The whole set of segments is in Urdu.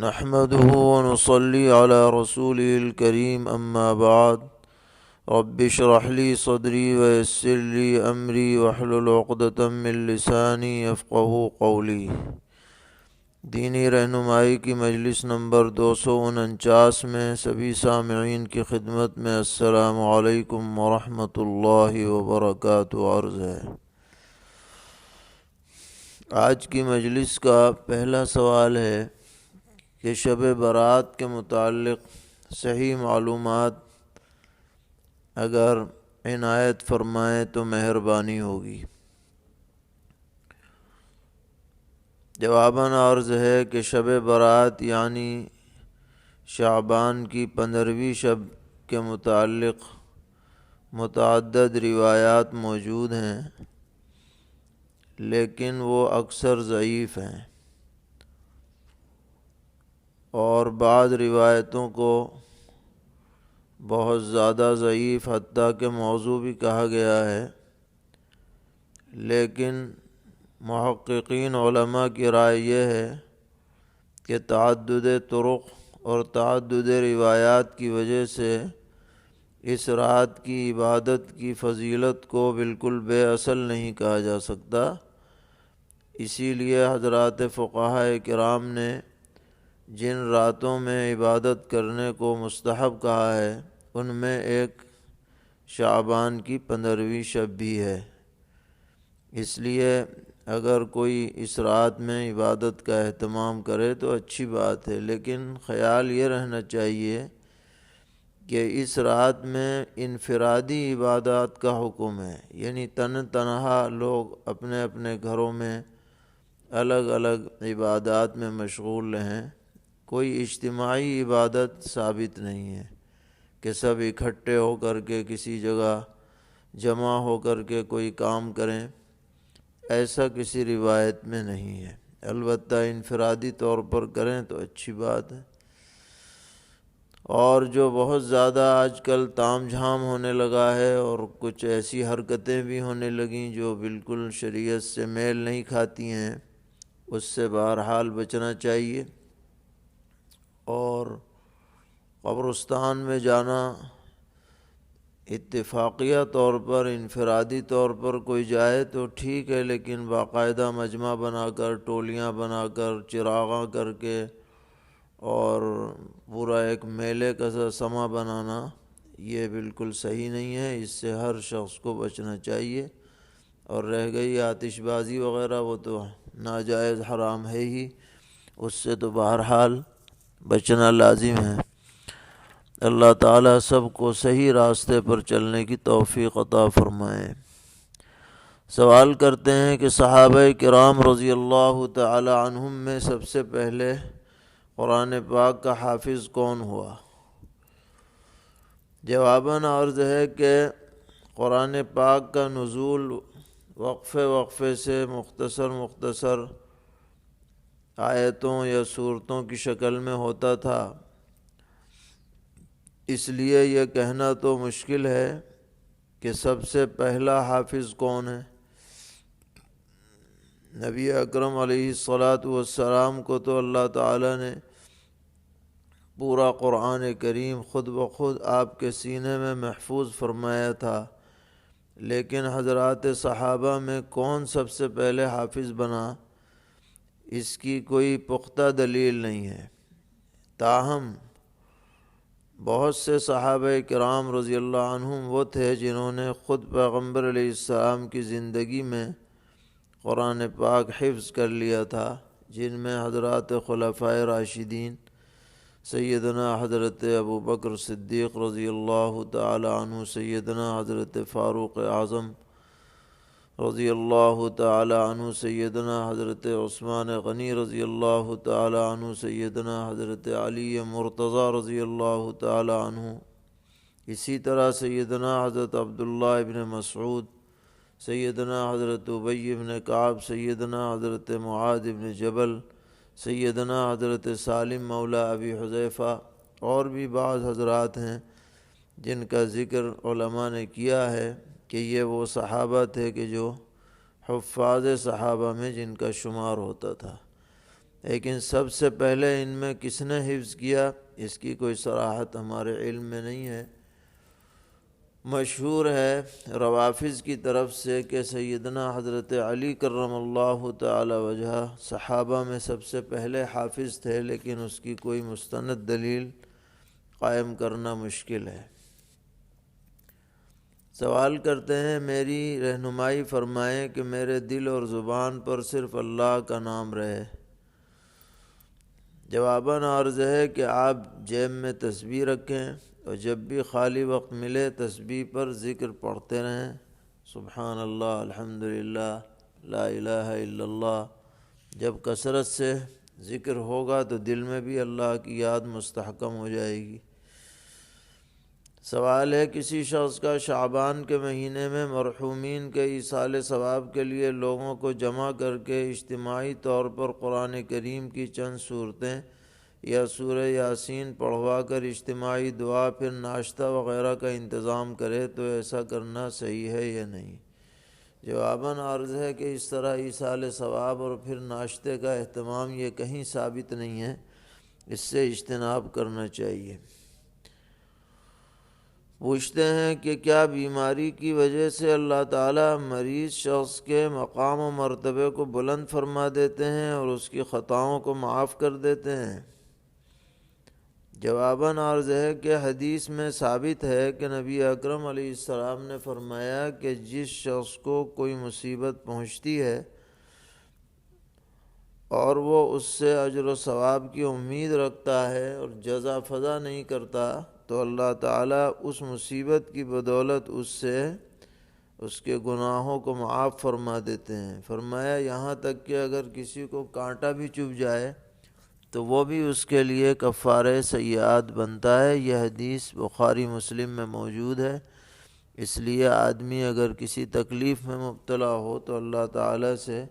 نحمده ونصلي على رسوله الكريم أما بعد رب اشرح لي صدري ويسر لي أمري واحلل عقدة من لساني يفقهوا قولي۔ دینی رہنمائی کی مجلس نمبر 249 میں سبھی سامعین کی خدمت میں السلام علیکم ورحمۃ اللہ وبرکاتہ عرض ہے۔ آج کی مجلس کا پہلا سوال ہے کہ شب برات کے متعلق صحیح معلومات اگر عنایت فرمائیں تو مہربانی ہوگی۔ جواباً عرض ہے کہ شب برات یعنی شعبان کی 15ویں شب کے متعلق متعدد روایات موجود ہیں، لیکن وہ اکثر ضعیف ہیں، اور بعض روایتوں کو بہت زیادہ ضعیف حتیٰ کہ موضوع بھی کہا گیا ہے، لیکن محققین علماء کی رائے یہ ہے کہ تعدد طرق اور تعدد روایات کی وجہ سے اس رات کی عبادت کی فضیلت کو بالکل بے اصل نہیں کہا جا سکتا۔ اسی لیے حضرات فقہاء کرام نے جن راتوں میں عبادت کرنے کو مستحب کہا ہے ان میں ایک شعبان کی 15ویں شب بھی ہے۔ اس لیے اگر کوئی اس رات میں عبادت کا اہتمام کرے تو اچھی بات ہے، لیکن خیال یہ رہنا چاہیے کہ اس رات میں انفرادی عبادات کا حکم ہے، یعنی تنہا لوگ اپنے اپنے گھروں میں الگ الگ عبادات میں مشغول رہیں۔ کوئی اجتماعی عبادت ثابت نہیں ہے کہ سب اکٹھے ہو کر کے کسی جگہ جمع ہو کر کے کوئی کام کریں، ایسا کسی روایت میں نہیں ہے۔ البتہ انفرادی طور پر کریں تو اچھی بات ہے۔ اور جو بہت زیادہ آج کل تام جھام ہونے لگا ہے اور کچھ ایسی حرکتیں بھی ہونے لگیں جو بالکل شریعت سے میل نہیں کھاتی ہیں، اس سے بہرحال بچنا چاہیے۔ اور قبرستان میں جانا اتفاقیہ طور پر انفرادی طور پر کوئی جائے تو ٹھیک ہے، لیکن باقاعدہ مجمع بنا کر، ٹولیاں بنا کر، چراغاں کر کے اور پورا ایک میلے کا سما بنانا یہ بالکل صحیح نہیں ہے۔ اس سے ہر شخص کو بچنا چاہیے۔ اور رہ گئی آتش بازی وغیرہ، وہ تو ناجائز حرام ہے ہی، اس سے تو بہرحال بچنا لازم ہے۔ اللہ تعالیٰ سب کو صحیح راستے پر چلنے کی توفیق عطا فرمائے۔ سوال کرتے ہیں کہ صحابہ کرام رضی اللہ تعالی عنہم میں سب سے پہلے قرآن پاک کا حافظ کون ہوا؟ جواباً عرض ہے کہ قرآن پاک کا نزول وقفے وقفے سے مختصر آیتوں یا صورتوں کی شکل میں ہوتا تھا، اس لیے یہ کہنا تو مشکل ہے کہ سب سے پہلا حافظ کون ہے۔ نبی اکرم علیہ الصلاۃ کو تو اللہ تعالیٰ نے پورا قرآن کریم خود بخود آپ کے سینے میں محفوظ فرمایا تھا، لیکن حضرات صحابہ میں کون سب سے پہلے حافظ بنا اس کی کوئی پختہ دلیل نہیں ہے۔ تاہم بہت سے صحابہ کرام رضی اللہ عنہم وہ تھے جنہوں نے خود پیغمبر علیہ السلام کی زندگی میں قرآن پاک حفظ کر لیا تھا، جن میں حضرات خلفائے راشدین سیدنا حضرت ابو بکر صدیق رضی اللہ تعالی عنہ، سیدنا حضرت فاروق اعظم رضی اللہ تعالی عنہ، سیدنا حضرت عثمان غنی رضی اللہ تعالی عنہ، سیدنا حضرت علی مرتضیٰ رضی اللہ تعالی عنہ، اسی طرح سیدنا حضرت عبداللہ ابن مسعود، سیدنا حضرت ابی ابن کعب، سیدنا حضرت معاذ ابن جبل، سیدنا حضرت سالم مولا ابی حذیفہ، اور بھی بعض حضرات ہیں جن کا ذکر علماء نے کیا ہے کہ یہ وہ صحابہ تھے کہ جو حفاظ صحابہ میں جن کا شمار ہوتا تھا۔ لیکن سب سے پہلے ان میں کس نے حفظ کیا اس کی کوئی صراحت ہمارے علم میں نہیں ہے۔ مشہور ہے روافظ کی طرف سے کہ سیدنا حضرت علی کرم اللہ تعالی وجہ صحابہ میں سب سے پہلے حافظ تھے، لیکن اس کی کوئی مستند دلیل قائم کرنا مشکل ہے۔ سوال کرتے ہیں میری رہنمائی فرمائیں کہ میرے دل اور زبان پر صرف اللہ کا نام رہے۔ جواباً عرض ہے کہ آپ جیب میں تسبیح رکھیں اور جب بھی خالی وقت ملے تسبیح پر ذکر پڑھتے رہیں، سبحان اللہ، الحمدللہ، لا الہ الا اللہ۔ جب کثرت سے ذکر ہوگا تو دل میں بھی اللہ کی یاد مستحکم ہو جائے گی۔ سوال ہے کسی شخص کا شعبان کے مہینے میں مرحومین کے ایصال ثواب کے لیے لوگوں کو جمع کر کے اجتماعی طور پر قرآن کریم کی چند صورتیں یا سورہ یاسین پڑھوا کر اجتماعی دعا پھر ناشتہ وغیرہ کا انتظام کرے تو ایسا کرنا صحیح ہے یا نہیں؟ جواباً عرض ہے کہ اس طرح ایصال ثواب اور پھر ناشتے کا اہتمام یہ کہیں ثابت نہیں ہے، اس سے اجتناب کرنا چاہیے۔ پوچھتے ہیں کہ کیا بیماری کی وجہ سے اللہ تعالیٰ مریض شخص کے مقام و مرتبے کو بلند فرما دیتے ہیں اور اس کی خطاؤں کو معاف کر دیتے ہیں؟ جواباً عرض ہے کہ حدیث میں ثابت ہے کہ نبی اکرم علیہ السلام نے فرمایا کہ جس شخص کو کوئی مصیبت پہنچتی ہے اور وہ اس سے اجر و ثواب کی امید رکھتا ہے اور جزا فضا نہیں کرتا تو اللہ تعالیٰ اس مصیبت کی بدولت اس سے اس کے گناہوں کو معاف فرما دیتے ہیں۔ فرمایا یہاں تک کہ اگر کسی کو کانٹا بھی چبھ جائے تو وہ بھی اس کے لیے کفارہ سیئات بنتا ہے۔ یہ حدیث بخاری مسلم میں موجود ہے۔ اس لیے آدمی اگر کسی تکلیف میں مبتلا ہو تو اللہ تعالیٰ سے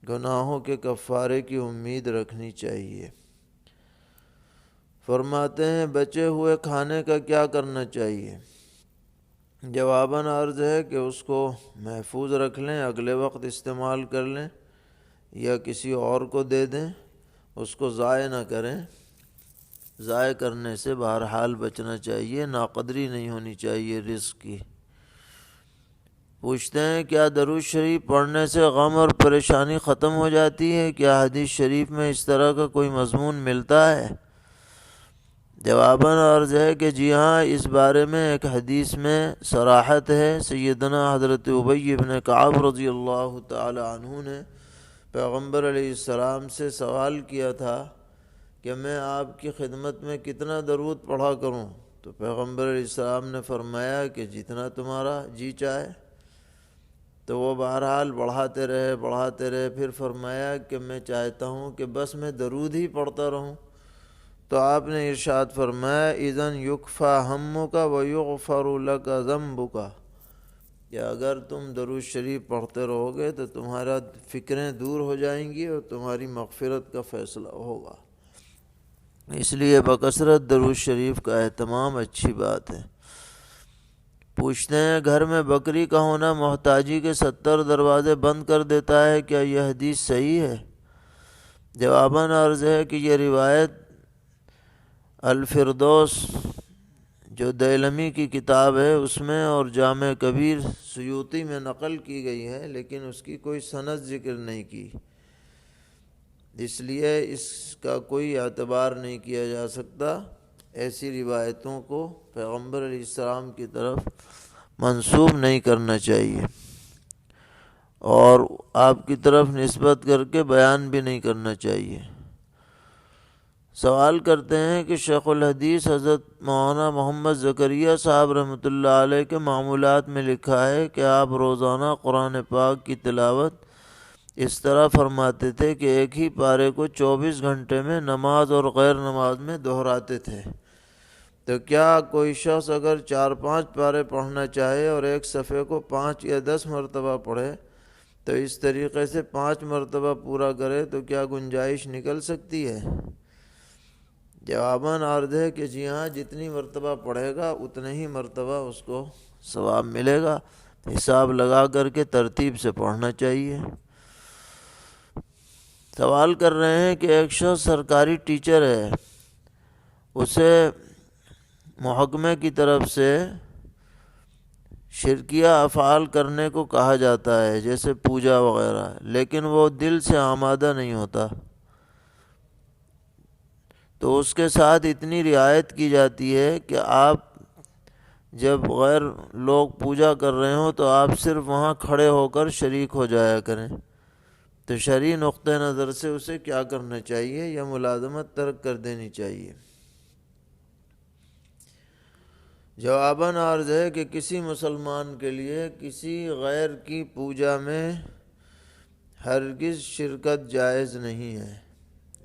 گناہوں کے کفارے کی امید رکھنی چاہیے۔ فرماتے ہیں بچے ہوئے کھانے کا کیا کرنا چاہیے؟ جواباً عرض ہے کہ اس کو محفوظ رکھ لیں، اگلے وقت استعمال کر لیں یا کسی اور کو دے دیں، اس کو ضائع نہ کریں۔ ضائع کرنے سے بہرحال بچنا چاہیے، ناقدری نہیں ہونی چاہیے رزق کی۔ پوچھتے ہیں کیا درود شریف پڑھنے سے غم اور پریشانی ختم ہو جاتی ہے؟ کیا حدیث شریف میں اس طرح کا کوئی مضمون ملتا ہے؟ جواباً عرض ہے کہ جی ہاں، اس بارے میں ایک حدیث میں صراحت ہے۔ سیدنا حضرت ابی بن کعب رضی اللہ تعالی عنہ نے پیغمبر علیہ السلام سے سوال کیا تھا کہ میں آپ کی خدمت میں کتنا درود پڑھا کروں؟ تو پیغمبر علیہ السلام نے فرمایا کہ جتنا تمہارا جی چاہے۔ تو وہ بہرحال بڑھاتے رہے، پھر فرمایا کہ میں چاہتا ہوں کہ بس میں درود ہی پڑھتا رہوں۔ تو آپ نے ارشاد فرمایا اذن یکفی ہمک ویغفر لک ذنبک، کہ اگر تم درود شریف پڑھتے رہو گے تو تمہارا فکریں دور ہو جائیں گی اور تمہاری مغفرت کا فیصلہ ہوگا۔ اس لیے بکثرت درود شریف کا اہتمام اچھی بات ہے۔ پوچھتے ہیں گھر میں بکری کا ہونا محتاجی کے 70 دروازے بند کر دیتا ہے، کیا یہ حدیث صحیح ہے؟ جواباً عرض ہے کہ یہ روایت الفردوس جو دیلمی کی کتاب ہے اس میں اور جامع کبیر سیوطی میں نقل کی گئی ہے، لیکن اس کی کوئی سند ذکر نہیں کی، اس لیے اس کا کوئی اعتبار نہیں کیا جا سکتا۔ ایسی روایتوں کو پیغمبر علیہ السلام کی طرف منسوب نہیں کرنا چاہیے اور آپ کی طرف نسبت کر کے بیان بھی نہیں کرنا چاہیے۔ سوال کرتے ہیں کہ شیخ الحدیث حضرت مولانا محمد زکریا صاحب رحمۃ اللہ علیہ کے معمولات میں لکھا ہے کہ آپ روزانہ قرآن پاک کی تلاوت اس طرح فرماتے تھے کہ ایک ہی پارے کو 24 گھنٹے میں نماز اور غیر نماز میں دہراتے تھے۔ تو کیا کوئی شخص اگر 4-5 پارے پڑھنا چاہے اور ایک صفحے کو 5 یا 10 مرتبہ پڑھے تو اس طریقے سے 5 مرتبہ پورا کرے تو کیا گنجائش نکل سکتی ہے؟ جواباً عرض ہے کہ جی ہاں، جتنی مرتبہ پڑھے گا اتنے ہی مرتبہ اس کو ثواب ملے گا۔ حساب لگا کر کے ترتیب سے پڑھنا چاہیے۔ سوال کر رہے ہیں کہ ایک شخص سرکاری ٹیچر ہے، اسے محکمے کی طرف سے شرکیہ افعال کرنے کو کہا جاتا ہے جیسے پوجا وغیرہ، لیکن وہ دل سے آمادہ نہیں ہوتا، تو اس کے ساتھ اتنی رعایت کی جاتی ہے کہ آپ جب غیر لوگ پوجا کر رہے ہوں تو آپ صرف وہاں کھڑے ہو کر شریک ہو جایا کریں۔ تو شرعی نقطہ نظر سے اسے کیا کرنا چاہیے؟ یا ملازمت ترک کر دینی چاہیے؟ جواباً عرض ہے کہ کسی مسلمان کے لیے کسی غیر کی پوجا میں ہرگز شرکت جائز نہیں ہے،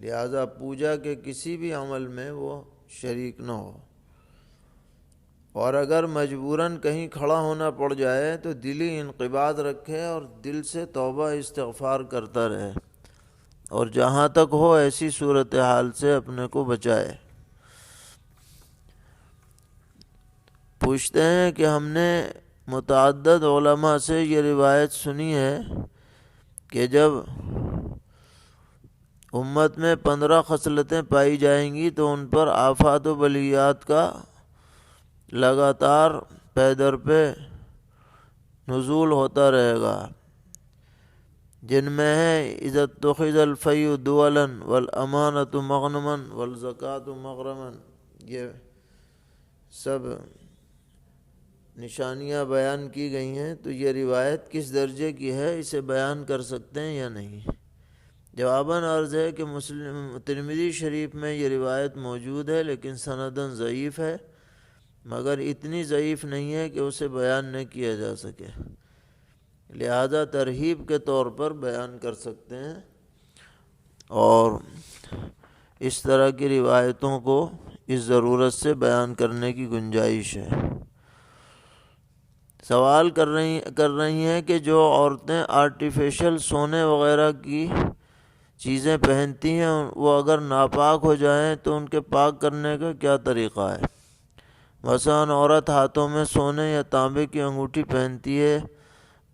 لہذا پوجا کے کسی بھی عمل میں وہ شریک نہ ہو، اور اگر مجبوراً کہیں کھڑا ہونا پڑ جائے تو دلی انقباض رکھے اور دل سے توبہ استغفار کرتا رہے، اور جہاں تک ہو ایسی صورتحال سے اپنے کو بچائے۔ پوچھتے ہیں کہ ہم نے متعدد علماء سے یہ روایت سنی ہے کہ جب امت میں 15 خصلتیں پائی جائیں گی تو ان پر آفات و بلیات کا لگاتار پے در پہ نزول ہوتا رہے گا، جن میں ہے اذا اتخذ الفیء دولا والامانۃ مغنما والزکاۃ مغرما۔ یہ سب نشانیاں بیان کی گئی ہیں، تو یہ روایت کس درجے کی ہے، اسے بیان کر سکتے ہیں یا نہیں؟ جواباً عرض ہے کہ ترمذی شریف میں یہ روایت موجود ہے، لیکن سنداً ضعیف ہے، مگر اتنی ضعیف نہیں ہے کہ اسے بیان نہ کیا جا سکے، لہذا ترہیب کے طور پر بیان کر سکتے ہیں، اور اس طرح کی روایتوں کو اس ضرورت سے بیان کرنے کی گنجائش ہے۔ سوال کر رہی ہیں کہ جو عورتیں آرٹیفیشل سونے وغیرہ کی چیزیں پہنتی ہیں وہ اگر ناپاک ہو جائیں تو ان کے پاک کرنے کا کیا طریقہ ہے؟ مثلاً عورت ہاتھوں میں سونے یا تانبے کی انگوٹھی پہنتی ہے،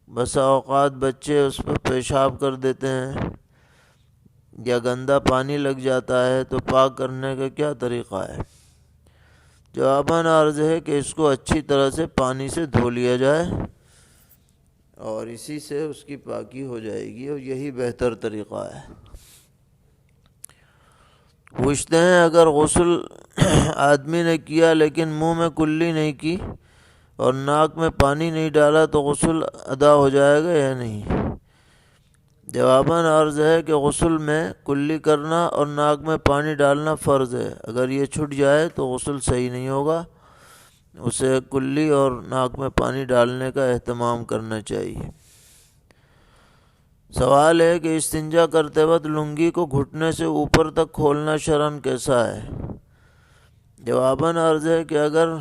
بسا اوقات بچے اس پر پیشاب کر دیتے ہیں یا گندا پانی لگ جاتا ہے، تو پاک کرنے کا کیا طریقہ ہے؟ جواباً عرض ہے کہ اس کو اچھی طرح سے پانی سے دھو لیا جائے اور اسی سے اس کی پاکی ہو جائے گی، اور یہی بہتر طریقہ ہے۔ پوچھتے ہیں اگر غسل آدمی نے کیا لیکن منہ میں کلی نہیں کی اور ناک میں پانی نہیں ڈالا تو غسل ادا ہو جائے گا یا نہیں؟ جواباً عرض ہے کہ غسل میں کلی کرنا اور ناک میں پانی ڈالنا فرض ہے، اگر یہ چھٹ جائے تو غسل صحیح نہیں ہوگا، اسے کلی اور ناک میں پانی ڈالنے کا اہتمام کرنا چاہیے۔ سوال ہے کہ استنجا کرتے وقت لنگی کو گھٹنے سے اوپر تک کھولنا شرعاً کیسا ہے؟ جواباً عرض ہے کہ اگر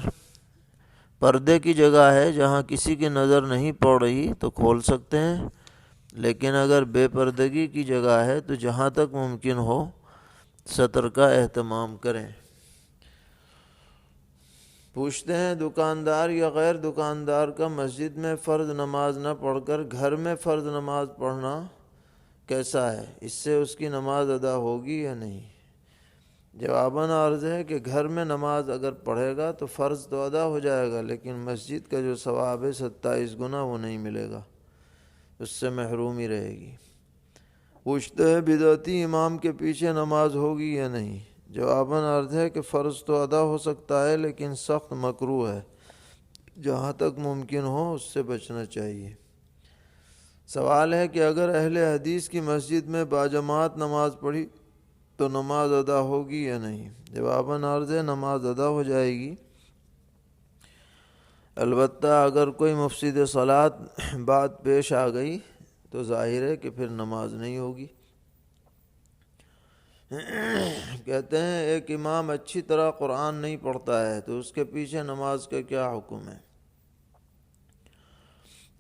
پردے کی جگہ ہے جہاں کسی کی نظر نہیں پڑ رہی تو کھول سکتے ہیں، لیکن اگر بے پردگی کی جگہ ہے تو جہاں تک ممکن ہو ستر کا اہتمام کریں۔ پوچھتے ہیں دکاندار یا غیر دکاندار کا مسجد میں فرض نماز نہ پڑھ کر گھر میں فرض نماز پڑھنا کیسا ہے؟ اس سے اس کی نماز ادا ہوگی یا نہیں؟ جواباً عرض ہے کہ گھر میں نماز اگر پڑھے گا تو فرض تو ادا ہو جائے گا، لیکن مسجد کا جو ثواب ہے 27 گنا وہ نہیں ملے گا، اس سے محرومی رہے گی۔ پوچھتے ہیں بدعتی امام کے پیچھے نماز ہوگی یا نہیں؟ جواباً عرض ہے کہ فرض تو ادا ہو سکتا ہے لیکن سخت مکروہ ہے، جہاں تک ممکن ہو اس سے بچنا چاہیے۔ سوال ہے کہ اگر اہل حدیث کی مسجد میں باجماعت نماز پڑھی تو نماز ادا ہوگی یا نہیں؟ جواباً عرض ہے نماز ادا ہو جائے گی، البتہ اگر کوئی مفسد صلاۃ بات پیش آ گئی تو ظاہر ہے کہ پھر نماز نہیں ہوگی۔ کہتے ہیں ایک امام اچھی طرح قرآن نہیں پڑھتا ہے تو اس کے پیچھے نماز کا کیا حکم ہے؟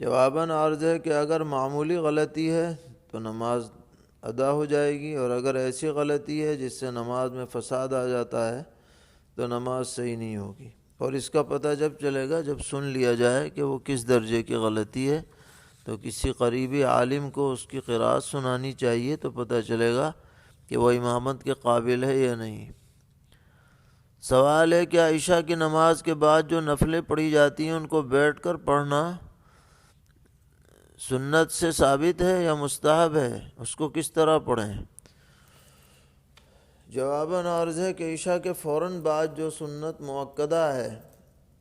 جواباً عرض ہے کہ اگر معمولی غلطی ہے تو نماز ادا ہو جائے گی، اور اگر ایسی غلطی ہے جس سے نماز میں فساد آ جاتا ہے تو نماز صحیح نہیں ہوگی، اور اس کا پتہ جب چلے گا جب سن لیا جائے کہ وہ کس درجے کی غلطی ہے، تو کسی قریبی عالم کو اس کی قرأت سنانی چاہیے تو پتہ چلے گا کہ وہ امامت کے قابل ہے یا نہیں۔ سوال ہے کہ عشاء کی نماز کے بعد جو نفلیں پڑھی جاتی ہیں ان کو بیٹھ کر پڑھنا سنت سے ثابت ہے یا مستحب ہے، اس کو کس طرح پڑھیں؟ جواباً عرض ہے کہ عشاء کے فوراً بعد جو سنت مؤکدہ ہے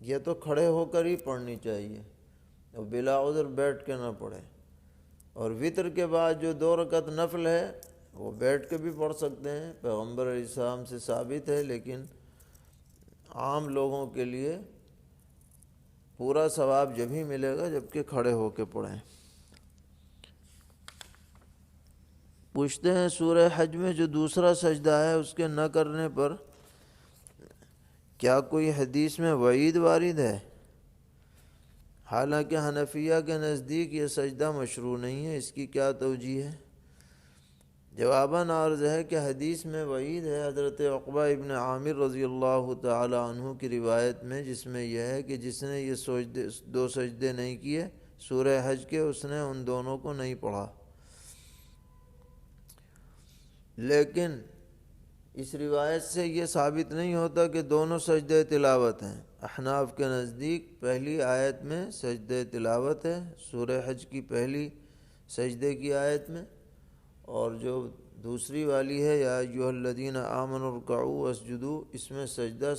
یہ تو کھڑے ہو کر ہی پڑھنی چاہیے اور بلا عذر بیٹھ کے نہ پڑھے، اور وطر کے بعد جو 2 رکعت نفل ہے وہ بیٹھ کے بھی پڑھ سکتے ہیں، پیغمبر علیہ السلام سے ثابت ہے، لیکن عام لوگوں کے لیے پورا ثواب جب ہی ملے گا جب کہ کھڑے ہو کے پڑھیں۔ پوچھتے ہیں سورہ حج میں جو دوسرا سجدہ ہے اس کے نہ کرنے پر کیا کوئی حدیث میں وعید وارد ہے؟ حالانکہ حنفیہ کے نزدیک یہ سجدہ مشروع نہیں ہے، اس کی کیا توجیہ ہے؟ جواباً عرض ہے کہ حدیث میں وعید ہے حضرت عقبہ ابن عامر رضی اللہ تعالی عنہ کی روایت میں، جس میں یہ ہے کہ جس نے یہ 2 سجدے نہیں کیے سورہ حج کے، اس نے ان دونوں کو نہیں پڑھا۔ لیکن اس روایت سے یہ ثابت نہیں ہوتا کہ دونوں سجدے تلاوت ہیں۔ احناف کے نزدیک پہلی آیت میں سجدے تلاوت ہے سورہ حج کی پہلی سجدے کی آیت میں، اور جو دوسری والی ہے یا ایھا الذین آمنوا ارکعوا واسجدوا، اس میں سجدہ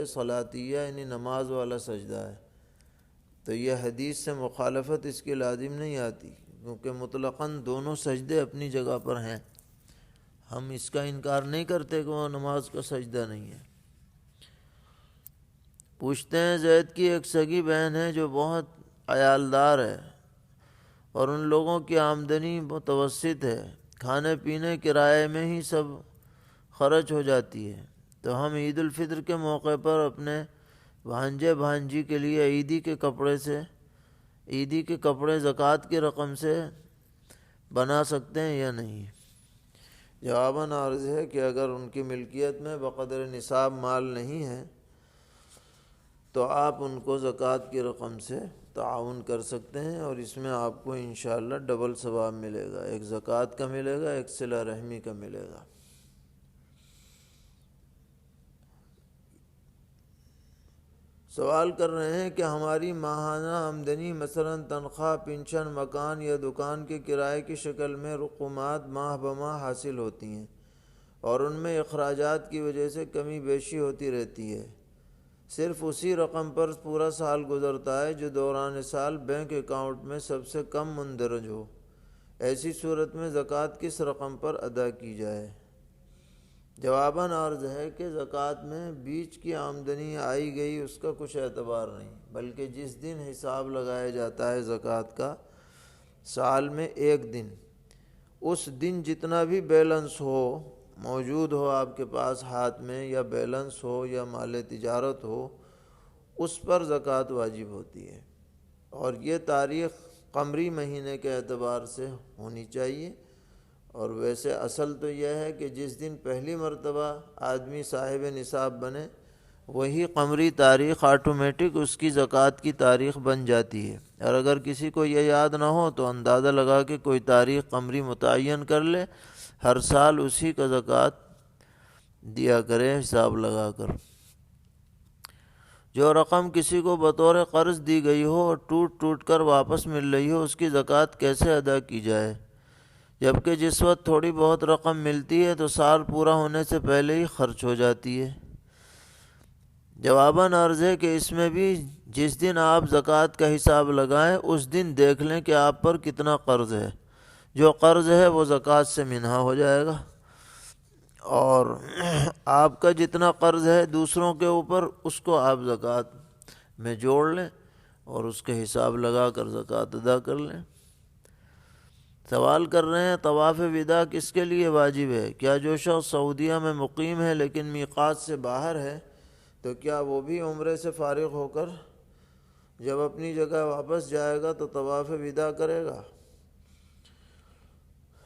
صلاتیہ یعنی نماز والا سجدہ ہے، تو یہ حدیث سے مخالفت اس کی لازم نہیں آتی، کیونکہ مطلقاً دونوں سجدے اپنی جگہ پر ہیں۔ ہم اس کا انکار نہیں کرتے کہ وہ نماز کا سجدہ نہیں ہے۔ پوچھتے ہیں زید کی ایک سگی بہن ہے جو بہت عیالدار ہے اور ان لوگوں کی آمدنی متوسط ہے، کھانے پینے کرائے میں ہی سب خرچ ہو جاتی ہے، تو ہم عید الفطر کے موقع پر اپنے بھانجے بھانجی کے لیے عیدی کے کپڑے زکوٰۃ کی رقم سے بنا سکتے ہیں یا نہیں؟ جواباً عرض ہے کہ اگر ان کی ملکیت میں بقدر نصاب مال نہیں ہے تو آپ ان کو زکوٰۃ کی رقم سے تعاون کر سکتے ہیں، اور اس میں آپ کو انشاءاللہ ڈبل ثواب ملے گا، ایک زکوٰۃ کا ملے گا، ایک صلہ رحمی کا ملے گا۔ سوال کر رہے ہیں کہ ہماری ماہانہ آمدنی مثلا تنخواہ، پنشن، مکان یا دکان کے کرائے کی شکل میں رقومات ماہ بماہ حاصل ہوتی ہیں اور ان میں اخراجات کی وجہ سے کمی بیشی ہوتی رہتی ہے، صرف اسی رقم پر پورا سال گزرتا ہے جو دوران سال بینک اکاؤنٹ میں سب سے کم مندرج ہو، ایسی صورت میں زکوٰۃ کس رقم پر ادا کی جائے؟ جواباً عرض ہے کہ زکوٰۃ میں بیچ کی آمدنی آئی گئی اس کا کچھ اعتبار نہیں، بلکہ جس دن حساب لگایا جاتا ہے زکوٰۃ کا سال میں ایک دن، اس دن جتنا بھی بیلنس موجود ہو آپ کے پاس ہاتھ میں، یا بیلنس ہو یا مال تجارت ہو، اس پر زکوٰۃ واجب ہوتی ہے، اور یہ تاریخ قمری مہینے کے اعتبار سے ہونی چاہیے، اور ویسے اصل تو یہ ہے کہ جس دن پہلی مرتبہ آدمی صاحب نصاب بنے وہی قمری تاریخ آٹومیٹک اس کی زکوٰۃ کی تاریخ بن جاتی ہے، اور اگر کسی کو یہ یاد نہ ہو تو اندازہ لگا کے کوئی تاریخ قمری متعین کر لے، ہر سال اسی کا زکوٰۃ دیا کرے حساب لگا کر۔ جو رقم کسی کو بطور قرض دی گئی ہو اور ٹوٹ ٹوٹ کر واپس مل رہی ہو، اس کی زکوٰۃ کیسے ادا کی جائے؟ جبکہ جس وقت تھوڑی بہت رقم ملتی ہے تو سال پورا ہونے سے پہلے ہی خرچ ہو جاتی ہے۔ جواباً عرض ہے کہ اس میں بھی جس دن آپ زکوٰۃ کا حساب لگائیں اس دن دیکھ لیں کہ آپ پر کتنا قرض ہے، جو قرض ہے وہ زکوٰۃ سے منہا ہو جائے گا، اور آپ کا جتنا قرض ہے دوسروں کے اوپر اس کو آپ زکوٰۃ میں جوڑ لیں اور اس کے حساب لگا کر زکوٰۃ ادا کر لیں۔ سوال کر رہے ہیں طواف وداع کس کے لیے واجب ہے؟ کیا جو شخص سعودیہ میں مقیم ہے لیکن میقات سے باہر ہے تو کیا وہ بھی عمرے سے فارغ ہو کر جب اپنی جگہ واپس جائے گا تو طواف وداع کرے گا؟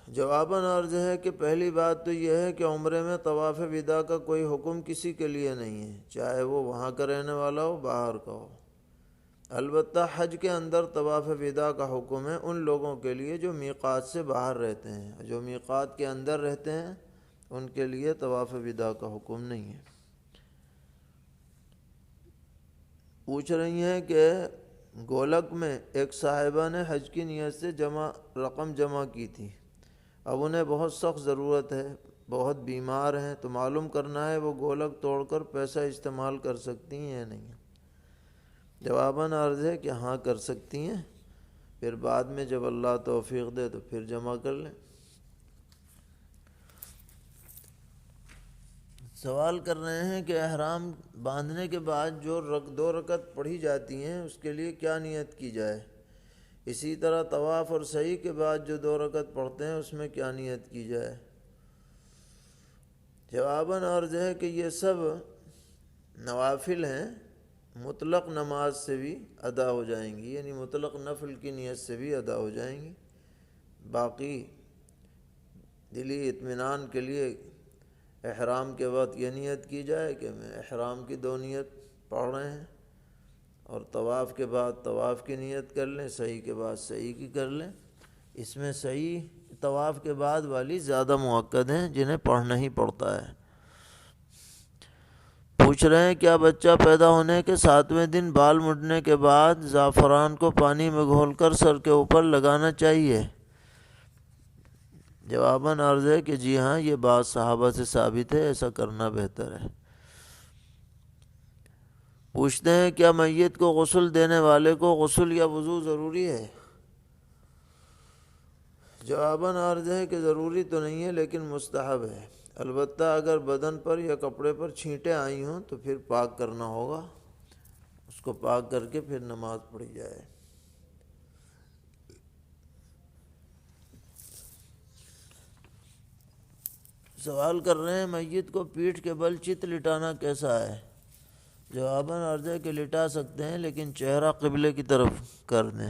جواباً عرض ہے کہ پہلی بات تو یہ ہے کہ عمرے میں طواف وداع کا کوئی حکم کسی کے لیے نہیں ہے، چاہے وہ وہاں کا رہنے والا ہو باہر کا ہو، البتہ حج کے اندر طواف وداع کا حکم ہے ان لوگوں کے لیے جو میقات سے باہر رہتے ہیں، جو میقات کے اندر رہتے ہیں ان کے لیے طواف وداع کا حکم نہیں ہے۔ پوچھ رہی ہیں کہ گولک میں ایک صاحبہ نے حج کی نیت سے رقم جمع کی تھی، اب انہیں بہت سخت ضرورت ہے، بہت بیمار ہیں، تو معلوم کرنا ہے وہ گولک توڑ کر پیسہ استعمال کر سکتی ہیں یا نہیں۔ جواباً عرض ہے کہ ہاں کر سکتی ہیں، پھر بعد میں جب اللہ توفیق دے تو پھر جمع کر لیں۔ سوال کر رہے ہیں کہ احرام باندھنے کے بعد جو 2 رکعت پڑھی جاتی ہیں اس کے لیے کیا نیت کی جائے؟ اسی طرح طواف اور سعی کے بعد جو 2 رکعت پڑھتے ہیں اس میں کیا نیت کی جائے؟ جواباً عرض ہے کہ یہ سب نوافل ہیں، مطلق نماز سے بھی ادا ہو جائیں گی، یعنی مطلق نفل کی نیت سے بھی ادا ہو جائیں گی۔ باقی دلی اطمینان کے لیے احرام کے وقت یہ نیت کی جائے کہ میں احرام کی 2 نیت پڑھ رہے ہیں، اور طواف کے بعد طواف کی نیت کر لیں، سعی کے بعد سعی کی کر لیں۔ اس میں سعی طواف کے بعد والی زیادہ مؤکد ہیں جنہیں پڑھنا ہی پڑتا ہے۔ پوچھ رہے ہیں کیا بچہ پیدا ہونے کے 7ویں دن بال مڑنے کے بعد زعفران کو پانی میں گھول کر سر کے اوپر لگانا چاہیے؟ جواباً عرض ہے کہ جی ہاں، یہ بات صحابہ سے ثابت ہے، ایسا کرنا بہتر ہے۔ پوچھتے ہیں کیا میت کو غسل دینے والے کو غسل یا وضو ضروری ہے؟ جواباً عرض ہے کہ ضروری تو نہیں ہے لیکن مستحب ہے، البتہ اگر بدن پر یا کپڑے پر چھینٹیں آئی ہوں تو پھر پاک کرنا ہوگا، اس کو پاک کر کے پھر نماز پڑھی جائے۔ سوال کر رہے ہیں میت کو پیٹھ کے بل چت لٹانا کیسا ہے؟ جواباً عرض ہے کہ لٹا سکتے ہیں لیکن چہرہ قبلے کی طرف کر دیں۔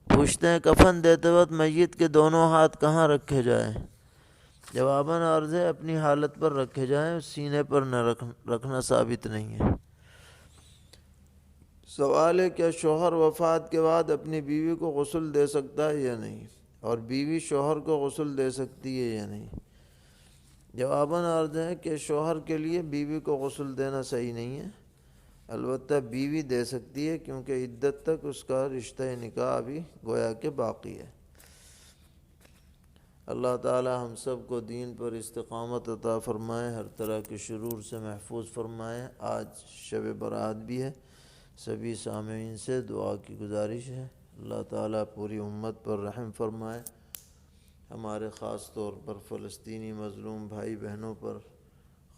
پوچھتے ہیں کفن دیتے وقت میت کے دونوں ہاتھ کہاں رکھے جائیں؟ جواباً عرض ہے اپنی حالت پر رکھے جائیں، سینے پر نہ رکھنا ثابت نہیں ہے۔ سوال ہے کیا شوہر وفات کے بعد اپنی بیوی کو غسل دے سکتا ہے یا نہیں، اور بیوی شوہر کو غسل دے سکتی ہے یا نہیں؟ جواباً عرض ہے کہ شوہر کے لیے بیوی کو غسل دینا صحیح نہیں ہے، البتہ بیوی دے سکتی ہے کیونکہ عدت تک اس کا رشتہ نکاح ابھی گویا کہ باقی ہے۔ اللہ تعالی ہم سب کو دین پر استقامت عطا فرمائے، ہر طرح کے شرور سے محفوظ فرمائے۔ آج شب برات بھی ہے، سبھی سامعین سے دعا کی گزارش ہے، اللہ تعالی پوری امت پر رحم فرمائے، ہمارے خاص طور پر فلسطینی مظلوم بھائی بہنوں پر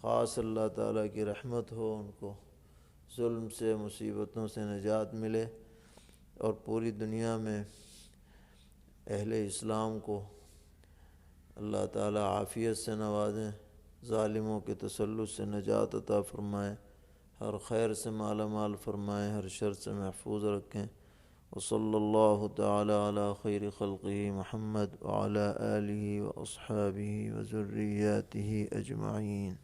خاص اللہ تعالیٰ کی رحمت ہو، ان کو ظلم سے مصیبتوں سے نجات ملے، اور پوری دنیا میں اہل اسلام کو اللہ تعالیٰ عافیت سے نوازیں، ظالموں کے تسلط سے نجات عطا فرمائے، ہر خیر سے مالا مال فرمائے، ہر شر سے محفوظ رکھیں۔ وصلی اللہ تعالی علی خیر خلقہ محمد وعلی آلہ واصحابہ وذریاتہ اجمعین۔